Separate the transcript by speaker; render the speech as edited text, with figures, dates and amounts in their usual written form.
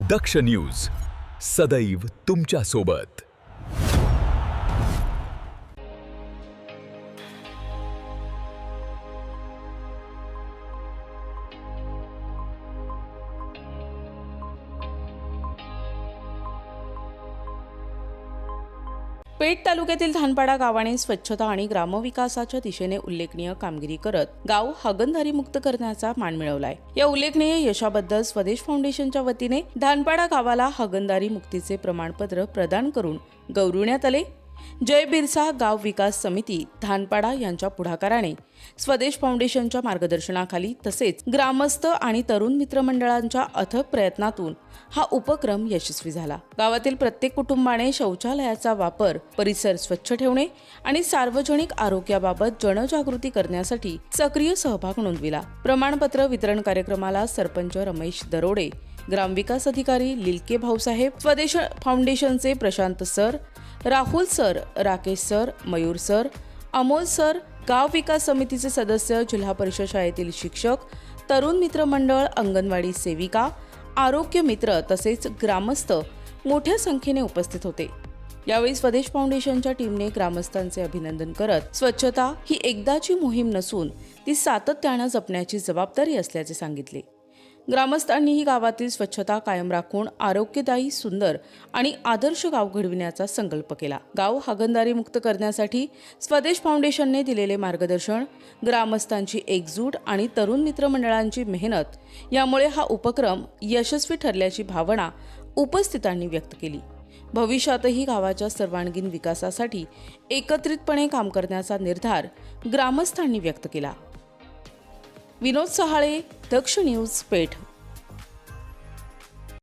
Speaker 1: दक्ष news सदैव तुमच्या सोबत।
Speaker 2: पेठ तालुक्यातील धानपाडा गावाने स्वच्छता आणि ग्रामविकासाच्या दिशेने उल्लेखनीय कामगिरी करत गाव हागणदारी मुक्त करण्याचा मान मिळवलाय। या उल्लेखनीय यशाबद्दल स्वदेश फाउंडेशनच्या वतीने धानपाडा गावाला हागणदारी मुक्तीचे प्रमाणपत्र प्रदान करून गौरविण्यात आले। जय बिरसा गाव विकास समिती धानपाडा यांच्या पुढाकाराने स्वदेश फाउंडेशनच्या मार्गदर्शनाखाली तसेच ग्रामस्थ आणि तरुण मित्रमंडळांच्या अथक प्रयत्नातून हा उपक्रम यशस्वी झाला। गावातील प्रत्येक कुटुंबाने शौचालयाचा वापर, परिसर स्वच्छ ठेवणे आणि सार्वजनिक आरोग्याबाबत जनजागृती करण्यासाठी सक्रिय सहभाग नोंदविला। प्रमाणपत्र वितरण कार्यक्रमाला सरपंच रमेश दरोडे, ग्रामविकास अधिकारी लिलके भाऊसाहेब, स्वदेश फाउंडेशनचे Prashant sir, Rahul sir, Rakesh sir, Mayur sir, Amol sir, गाव विकास समितीचे सदस्य, जिल्हा परिषद शाळेतील शिक्षक, तरुण मित्रमंडळ, अंगणवाडी सेविका, आरोग्य मित्र तसेच ग्रामस्थ मोठ्या संख्येने उपस्थित होते। यावेळी स्वदेश फाउंडेशनच्या टीमने ग्रामस्थांचे अभिनंदन करत स्वच्छता ही एकदाची मोहीम नसून ती सातत्याने जपण्याची जबाबदारी असल्याचे सांगितले। ग्रामस्थांनीही गावातील स्वच्छता कायम राखून आरोग्यदायी, सुंदर आणि आदर्श गाव घडविण्याचा संकल्प केला। गाव हागणदारी मुक्त करण्यासाठी स्वदेश फाउंडेशनने दिलेले मार्गदर्शन, ग्रामस्थांची एकजूट आणि तरुण मित्रमंडळांची मेहनत यामुळे हा उपक्रम यशस्वी ठरल्याची भावना उपस्थितांनी व्यक्त केली। भविष्यातही गावाच्या सर्वांगीण विकासासाठी एकत्रितपणे काम करण्याचा निर्धार ग्रामस्थांनी व्यक्त केला। विनोद सहाळे, दक्ष न्यूज, पेठ।